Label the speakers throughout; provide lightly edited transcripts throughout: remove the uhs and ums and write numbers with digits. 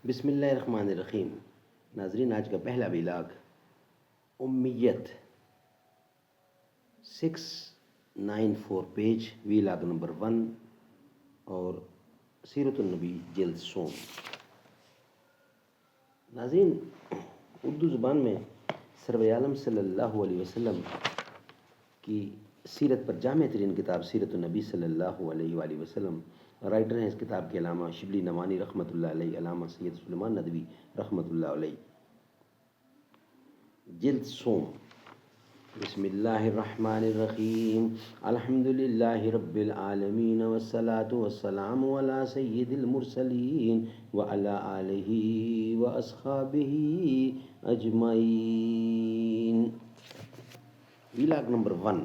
Speaker 1: بسم اللہ الرحمن الرحیم۔ ناظرین، آج کا پہلا vlog Amit 694 page, vlog number 1 اور سیرت النبی جلد سوم۔ ناظرین، اردو زبان میں سرور عالم صلی اللہ علیہ وسلم کی سیرت پر جامع ترین کتاب سیرت النبی صلی اللہ علیہ وآلہ وسلم، رائٹر ہیں اس کتاب کے علامہ شبلی نعمانی رحمۃ اللہ علیہ، علامہ سید سلیمان ندوی رحمۃ اللہ علیہ۔ جلد سوم۔ بسم اللہ الرحمن الرحیم، الحمد للہ رب العالمین والصلاة والسلام علی سید المرسلین وعلی آلہ واصحابہ اجمعین۔ Vlog number 1۔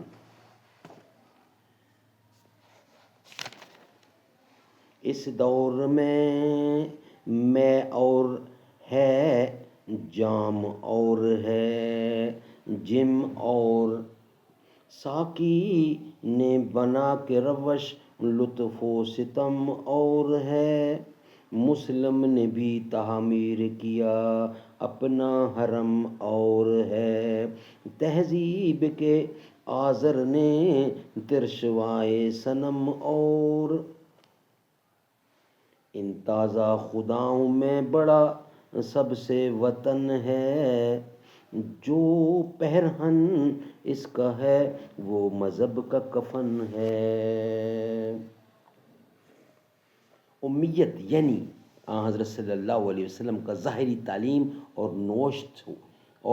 Speaker 1: اس دور میں اور ہے جام اور ہے جم اور ساقی نے بنا کے روش لطف و ستم اور ہے، مسلم نے بھی تعمیر کیا اپنا حرم اور ہے، تہذیب کے آذر نے ترشوائے صنم اور، ان تازہ خداؤں میں بڑا سب سے وطن ہے، جو پہرہن اس کا ہے وہ مذہب کا کفن ہے۔ امیت یعنی حضرت صلی اللہ علیہ وسلم کا ظاہری تعلیم اور نوشت و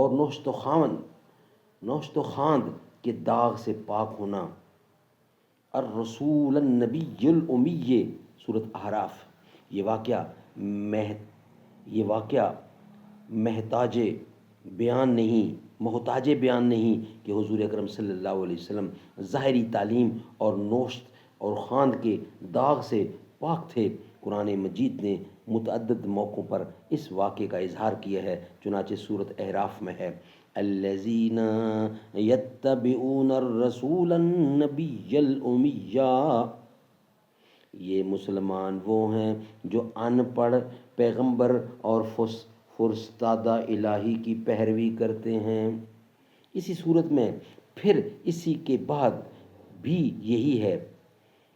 Speaker 1: خواند کے داغ سے پاک ہونا۔ الرسول النبی الامی، سورۃ اعراف۔ یہ واقعہ محتاج بیان نہیں کہ حضور اکرم صلی اللہ علیہ وسلم ظاہری تعلیم اور نوشت اور خواند کے داغ سے پاک تھے۔ قرآن مجید نے متعدد موقعوں پر اس واقعے کا اظہار کیا ہے، چنانچہ سورۃ اعراف میں ہے، الذین یتبعون الرسول النبی الامی، یہ مسلمان وہ ہیں جو ان پڑھ پیغمبر اور فرستادہ الہی کی پیروی کرتے ہیں۔ اسی صورت میں پھر اسی کے بعد بھی یہی ہے،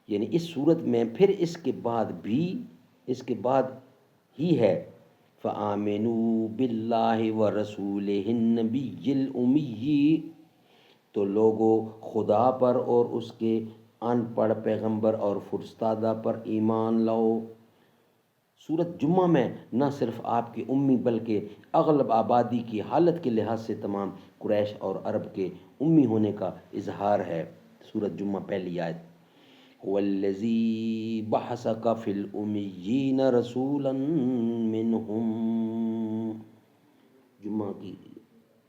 Speaker 1: یعنی اس صورت میں پھر اس کے بعد ہی ہے، فآمنوا باللہ ورسولہ النبی الامی، تو لوگو خدا پر اور اس کے ان پڑھ پیغمبر اور فرستادہ پر ایمان لاؤ۔ سورۃ جمعہ میں نہ صرف آپ کے امی بلکہ اغلب آبادی کی حالت کے لحاظ سے تمام قریش اور عرب کے امی ہونے کا اظہار ہے۔ سورۃ جمعہ پہلی آیت، هو الذی بعث فی الامیین رسولا منہم، جمعہ کی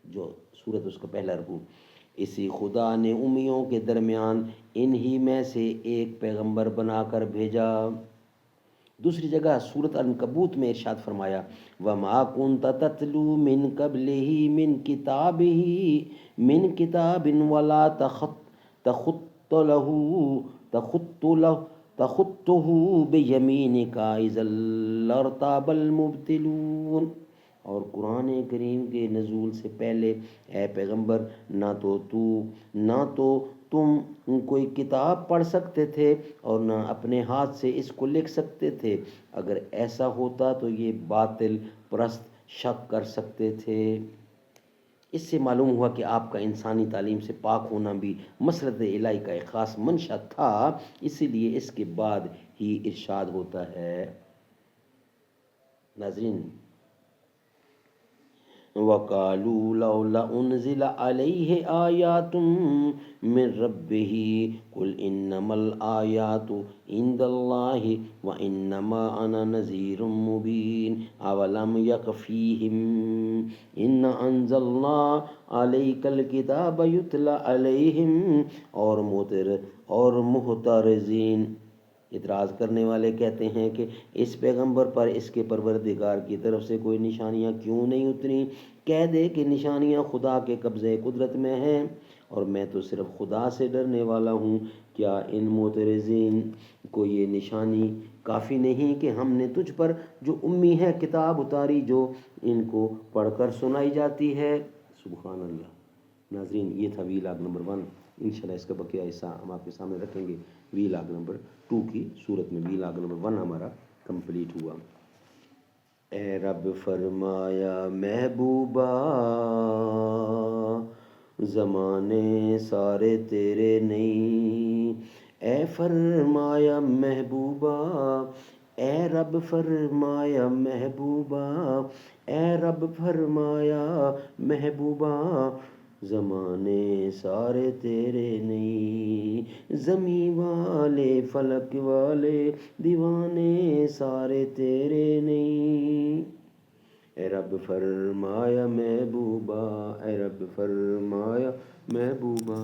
Speaker 1: جو سورت اس کا پہلا رکوع، اسی خدا نے امیوں کے درمیان انہی میں سے ایک پیغمبر بنا کر بھیجا۔ دوسری جگہ سورۃ عنکبوت میں ارشاد فرمایا، وَمَا كُنْتَ تَتْلُو مِنْ قَبْلِهِ مِنْ كِتَابٍ وَلَا تَخُطُّهُ بِيَمِينِكَ إِذًا لَارْتَابَ الْمُبْطِلُونَ، اور قرآن کریم کے نزول سے پہلے اے پیغمبر نہ تو تم کوئی کتاب پڑھ سکتے تھے اور نہ اپنے ہاتھ سے اس کو لکھ سکتے تھے، اگر ایسا ہوتا تو یہ باطل پرست شک کر سکتے تھے۔ اس سے معلوم ہوا کہ آپ کا انسانی تعلیم سے پاک ہونا بھی مسرت الہی کا ایک خاص منشا تھا، اسی لیے اس کے بعد ہی ارشاد ہوتا ہے۔ ناظرین، وَقَالُوا لَوْلَا أُنزِلَ عَلَيْهِ آيَاتٌ مِّن رَّبِّهِ قُلْ إِنَّمَا الْآيَاتُ عِندَ اللَّهِ وَإِنَّمَا أَنَا نَذِيرٌ مُّبِينٌ أَوَلَمْ يَكْفِيهِمْ إِنَّا أَنزَلْنَا عَلَيْكَ الْكِتَابَ يُتْلَىٰ عَلَيْهِمْ، اور محترزین اعتراض کرنے والے کہتے ہیں کہ اس پیغمبر پر اس کے پروردگار کی طرف سے کوئی نشانیاں کیوں نہیں اتری؟ کہہ دے کہ نشانیاں خدا کے قبضے قدرت میں ہیں، اور میں تو صرف خدا سے ڈرنے والا ہوں۔ کیا ان معترضین کو یہ نشانی کافی نہیں کہ ہم نے تجھ پر جو امی ہے کتاب اتاری جو ان کو پڑھ کر سنائی جاتی ہے؟ سبحان اللہ۔ ناظرین، یہ تھا وی لاگ نمبر 1۔ انشاءاللہ اس کا بقیہ حصہ ہم آپ کے سامنے رکھیں گے وی لاگ نمبر 2 کی صورت میں۔ وی لاگ نمبر 1 ہمارا کمپلیٹ ہوا۔ اے رب فرمایا محبوبہ زمانے سارے تیرے نہیں، اے فرمایا محبوبہ، اے رب فرمایا محبوبہ، اے رب فرمایا محبوبہ زمانے سارے تیرے نہیں، زمین والے فلک والے دیوانے سارے تیرے نہیں، اے رب فرمایا محبوبہ، اے رب فرمایا محبوبہ۔